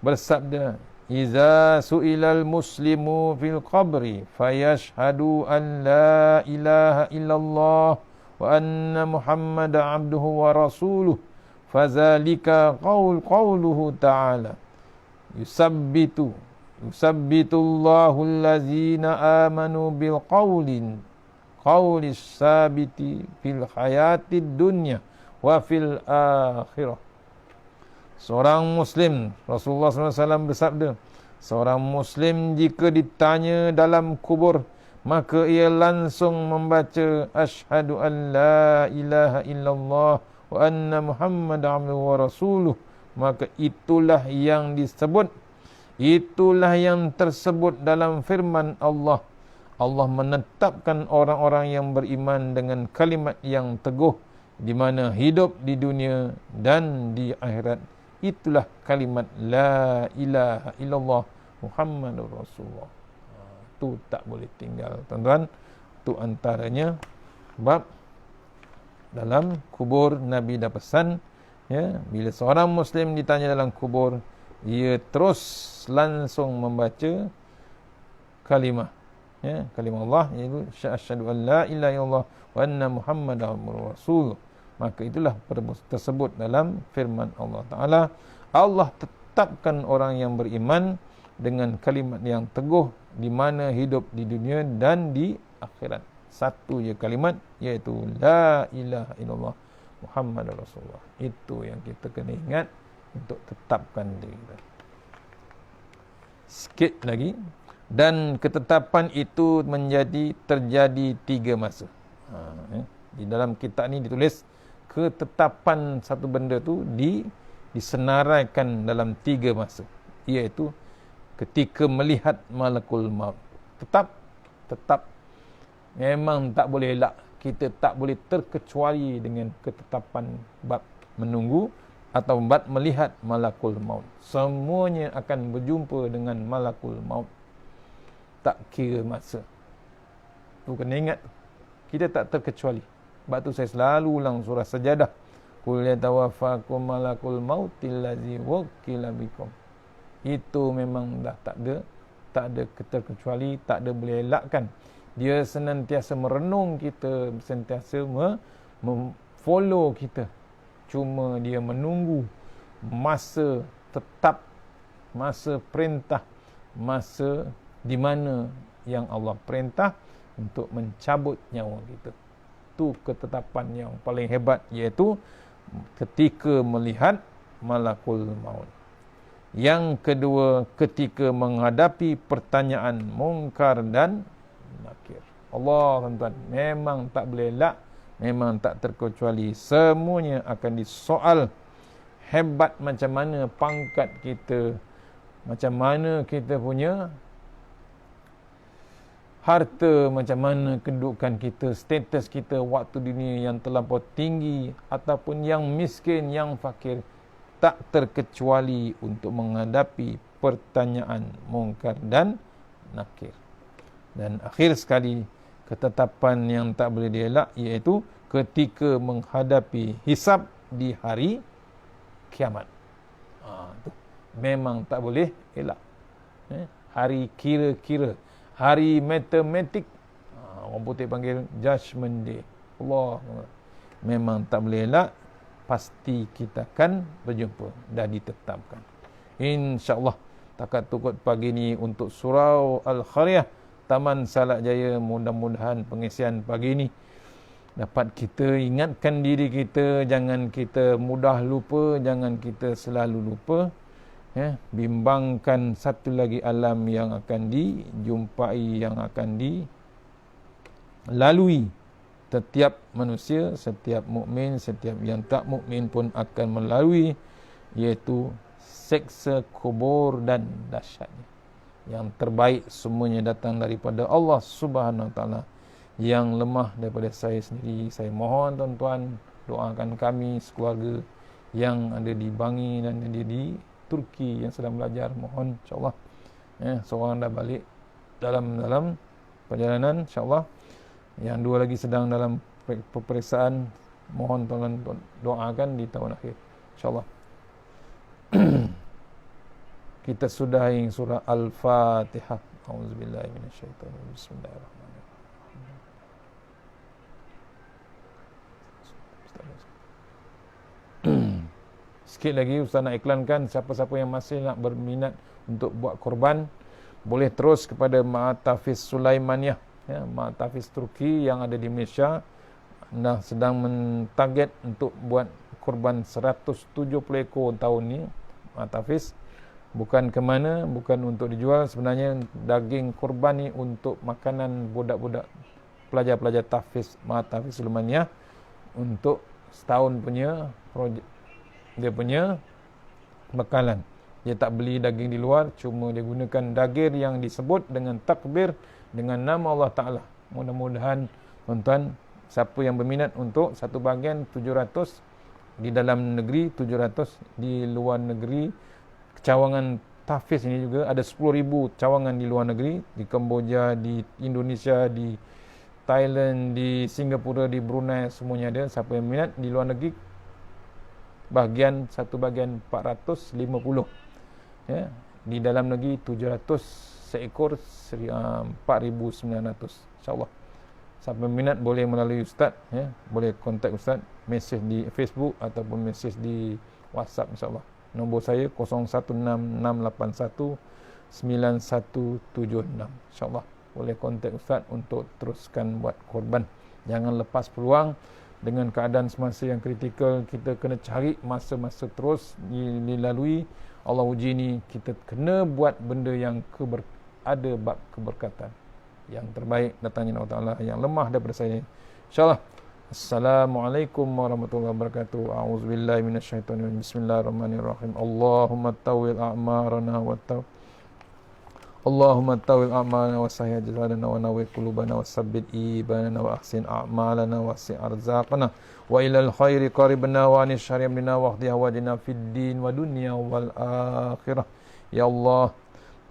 bersabda, "Iza su'ilal muslimu fil qabri fayashhadu an la ilaha illallah wa anna Muhammadan abduhu wa rasuluh fazalika qawluhu ta'ala Yusabbitullahu allazina amanu bil qawlis sabiti fil hayatid dunya wa fil akhirah." Seorang Muslim, Rasulullah SAW bersabda, seorang Muslim jika ditanya dalam kubur, maka ia langsung membaca asyhadu an la ilaha illallah wa anna Muhammadan abduhu wa rasuluh. Maka itulah yang tersebut dalam firman Allah. Allah menetapkan orang-orang yang beriman dengan kalimat yang teguh di mana hidup di dunia dan di akhirat. Itulah kalimat la ilaha illallah Muhammadur Rasulullah. Tu tak boleh tinggal, tuan-tuan. Tu antaranya bab dalam kubur. Nabi dah pesan, ya, bila seorang Muslim ditanya dalam kubur, ia terus langsung membaca kalimah, ya, kalimah Allah, iaitu asyhadu an la ilaha illallah wa anna Muhammadar Rasul. Maka itulah tersebut dalam firman Allah Ta'ala. Allah tetapkan orang yang beriman dengan kalimat yang teguh di mana hidup di dunia dan di akhirat. Satu je kalimat, iaitu la ilaha illallah Muhammadar Rasulullah. Itu yang kita kena ingat untuk tetapkan diri kita. Sikit lagi. Dan ketetapan itu terjadi 3 masa. Di dalam kitab ni ditulis ketetapan satu benda tu disenaraikan dalam 3 masa, iaitu ketika melihat malakul maut. Tetap memang tak boleh elak. Kita tak boleh terkecuali dengan ketetapan bab menunggu atau bab melihat malakul maut. Semuanya akan berjumpa dengan malakul maut, tak kira masa. Tu kena ingat, kita tak terkecuali. Sebab tu saya selalu ulang surah Sajadah, qul yatawaffakum malakul mautil ladzi wukila bikum. itu memang dah tak ada terkecuali, tak ada boleh elakkan. Dia senantiasa merenung kita, sentiasa follow kita. Cuma dia menunggu masa tetap, masa perintah, masa di mana yang Allah perintah untuk mencabut nyawa kita. Itu ketetapan yang paling hebat, iaitu ketika melihat malakul maut. Yang kedua, ketika menghadapi pertanyaan mungkar dan nakir. Allah, tuan-tuan, memang tak boleh elak, memang tak terkecuali, semuanya akan disoal. Hebat macam mana pangkat kita, macam mana kita punya harta, macam mana kedudukan kita, status kita waktu dunia yang terlampau tinggi ataupun yang miskin, yang fakir, tak terkecuali untuk menghadapi pertanyaan mungkar dan nakir. Dan akhir sekali, ketetapan yang tak boleh dielak, iaitu ketika menghadapi hisab di hari kiamat. Itu memang tak boleh elak. Hari kira-kira, hari matematik, orang putih panggil judgment day. Allah, memang tak boleh elak. Pasti kita akan berjumpa, dah ditetapkan. InsyaAllah, takat tukut pagi ni untuk surau Al-Khariyah, Taman Salak Jaya. Mudah-mudahan pengisian pagi ni dapat kita ingatkan diri kita, jangan kita mudah lupa, jangan kita selalu lupa. Bimbangkan satu lagi alam yang akan dijumpai, yang akan dilalui setiap manusia, setiap mukmin, setiap yang tak mukmin pun akan melalui, iaitu seksa kubur dan dahsyatnya. Yang terbaik semuanya datang daripada Allah Subhanahu Wa Taala. Yang lemah daripada saya sendiri, saya mohon tuan-tuan doakan kami sekeluarga yang ada di Bangi dan ada di Turki yang sedang belajar. Mohon insya-Allah seorang dah balik dalam perjalanan insya-Allah. Yang dua lagi sedang dalam peperiksaan. Mohon tolong doakan di tahun akhir insya-Allah. Kita sudahi surah Al-Fatihah. Auzubillahi minasyaitonir. Bismillahirrahmanirrahim. Sikit lagi Ustaz nak iklankan, siapa-siapa yang masih nak berminat untuk buat korban, boleh terus kepada Ma'atafiz Sulaimaniyah, Ma'atafiz Turki yang ada di Malaysia. Sedang mentarget untuk buat korban 170 ekor tahun ni. Ma'atafiz bukan ke mana, bukan untuk dijual. Sebenarnya daging korban ni untuk makanan budak-budak pelajar-pelajar tahfiz Ma'atafiz Sulaimaniyah, untuk setahun punya projek, dia punya bekalan. Dia tak beli daging di luar, cuma dia gunakan daging yang disebut dengan takbir dengan nama Allah Ta'ala. Mudah-mudahan tuan-tuan, siapa yang berminat untuk satu bahagian 700 di dalam negeri, 700 di luar negeri. Cawangan tahfiz ini juga ada 10,000 cawangan di luar negeri, di Kemboja, di Indonesia, di Thailand, di Singapura, di Brunei, semuanya ada. Siapa yang minat di luar negeri, satu bahagian 450, di dalam negeri 700 seekor, 4,900 insyaAllah. Siapa yang minat boleh melalui Ustaz, boleh kontak Ustaz, mesej di Facebook ataupun mesej di WhatsApp insyaAllah. Nombor saya 0116819176 insyaAllah. Boleh kontak Ustaz untuk teruskan buat korban. Jangan lepas peluang. Dengan keadaan semasa yang kritikal, kita kena cari masa-masa terus dilalui. Allah uji ni, kita kena buat benda yang ada bab keberkatan. Yang terbaik datangnya Allah Ta'ala, yang lemah daripada saya. InsyaAllah. Assalamualaikum warahmatullahi wabarakatuh. A'udzubillahi minasyaitonirrajim. Bismillahirrahmanirrahim. Allahumma tawil a'marana wa Allahumma tawil a'malana wa sahih ajradana wa nawwir qulubana wa sabbit ibanana wa ahsin a'malana wa si' arzaqana wa ilal khairi qaribna wa anish syarri amrina wa qdi hawajina fid din wa dunya wal akhirah. Ya Allah,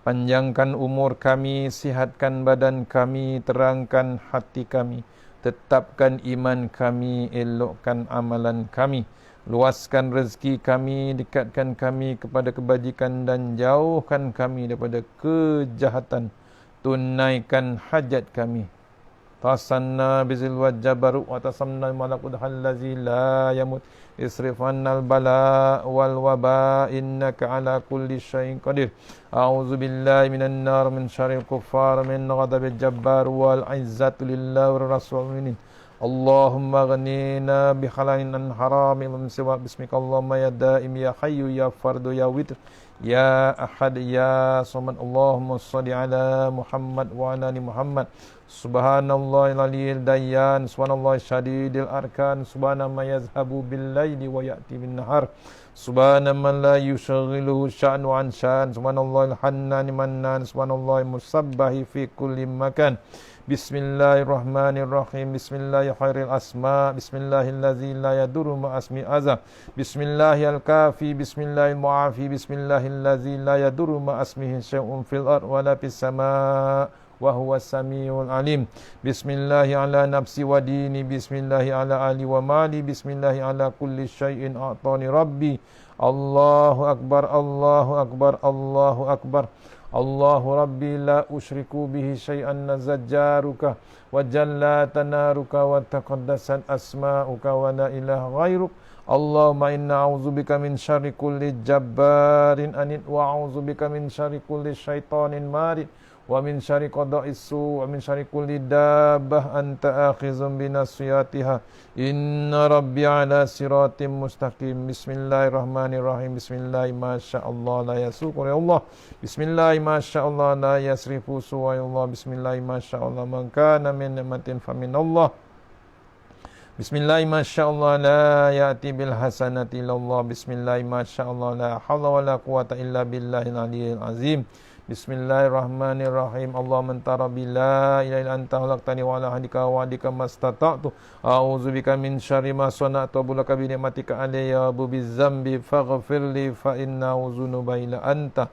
panjangkan umur kami, sihatkan badan kami, terangkan hati kami, tetapkan iman kami, elokkan amalan kami, luaskan rezeki kami, dekatkan kami kepada kebajikan dan jauhkan kami daripada kejahatan, tunaikan hajat kami. Tasanna bizil wajabaru wa tasamna malakul hallazi la yamut isrif annal bala wal waba innaka ala kulli syai'in qadir. A'udzu billahi minan nar min syarril kuffar min ghadabil jabbar wal izzatu lillahi wa rasulih. Allahumma ghnina bi halalin an haramin min siwa bismika Allahumma ya daim ya hayyu ya fardu ya witr ya ahad ya samad. Allahumma shalli ala Muhammad wa ala ali Muhammad. Subhanallahil aliyil dayyan, subhanallah syadidil arkan, subhana ma yazhabu bil laili wa ya'ti bin nahar, subhana man la yushaghiluhu sya'nu an sya'an, subhanallahil hannani mannan, subhanallahil musabbahi fi kulli makan. Bismillahirrahmanirrahim. Bismillahi khairil asma. Bismillahillazi la yadurru ma asmi azza. Bismillahil kafi. Bismillahil muafi. Bismillahillazi la yadurru ma asmihi syai'un fil ard wa la fis sama' wa huwas samiul alim. Bismillahi ala nafsi wa dini. Bismillahi ala ali wa mali. Bismillahi ala kulli syai'in a'tani rabbi. Allahu akbar, Allahu akbar, Allahu akbar. Allahu rabbi la usyriku bihi syai'an nazajjaruka wa jalla tanaruka wa taqaddasat asma'uka wa la ilaha ghairuk. Allahumma inna a'udzubika min syarri kulli jabbarin anid wa a'udzubika min syarri kulli syaitanin marid wa min syarri qada'is su wa min syarri kulli dabbah anta akhizun binasiyatiha. Inna rabbi ala siratim mustaqim. Bismillahirrahmanirrahim. Bismillahi masyaallah la yasuqu ya Allah. Bismillahi masyaallah la yasrifu suwa ya Allah. Bismillahi masyaallah man kana min ni'matin fa min Allah. Bismillahi masyaallah la ya'ti bil hasanati illa Allah. Bismillahi masyaallah la haula wala quwata illa billahil aliyyil azim. Bismillahirrahmanirrahim. Allahumma anta rabbi la ilaha illa anta khalaqtani wa ala hadika wa adika mastata'tu. A'udzubika min syarri ma sana'tu wa laka bi ni'matika alayya wa bi dzambi faghfirli fa innahu dzunuba illa anta.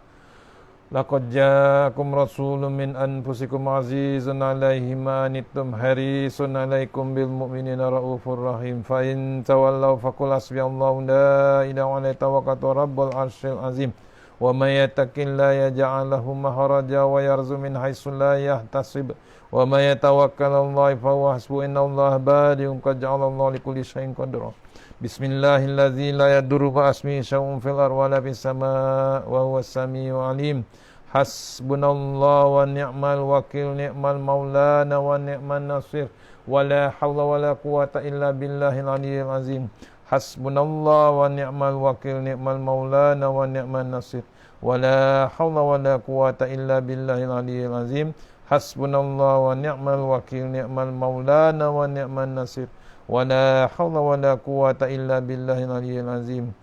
Laqad ja'akum rasulun min anfusikum azizun 'alaihi ma anittum harisun 'alaikum bil mu'minina raufur rahim. Fa in tawallaw faqul hasbiyallahu la ilaha illa huwa tawakkaltu rabbul arsyil azim. Wa may yattaqillaha yaj'al lahu makhraja wa yarzuqhu min haitsu la yahtasib. Wa may yatawakkal 'alallahi fa huwa hasbuh. Innallaha balighu qad ja'ala Allahu likulli syai'in qadra. Bismillahilladzi la yadurru ma ismihi syai'un fil ardi wa la fis samaa'i wa huwas samiul 'alim. Hasbunallahu wa ni'mal wakil, ni'mal maulana wa ni'man nasir. Wa la haula wa la quwata illa billahil aliyyil azim. Hasbunallah wa ni'mal wakil, ni'mal maulana wa ni'man nasir. Wa la hawla wa la quwata illa billahil aliyyil azim. Hasbunallah wa ni'mal wakil, ni'mal maulana wa ni'man nasir. Wa la hawla wa la quwata illa billahil aliyyil azim.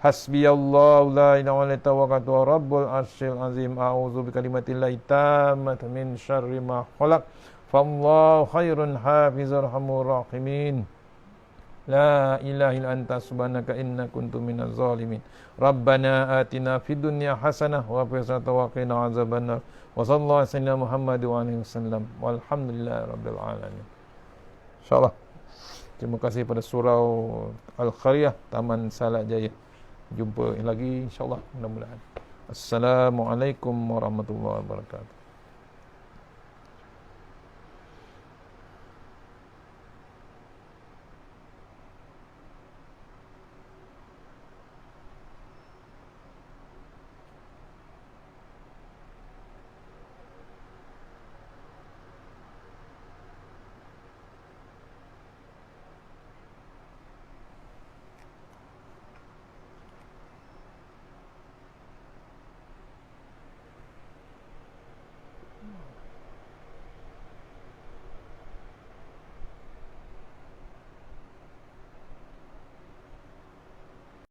Hasbiyallahu la ilaha illa huwa tawakkaltu rabbul arsyil azim. A'udzu bikalimatillahi tammati min syarri ma khalaq. Fallahu khairun hafizur arhamur rahimin. La ilaha illa anta subhanaka inna kuntu minaz zalimin. Rabbana atina fid dunya hasanah wa fil akhirati wa qina azabannar. Wa sallallahu alaihi wasallam Muhammad wa alihi wasallam. Walhamdulillahi rabbil alamin. Insyaallah. Terima kasih pada surau Al-Qariyah Taman Salak Jaya. Jumpa lagi insyaallah mudah-mudahan. Assalamualaikum warahmatullahi wabarakatuh.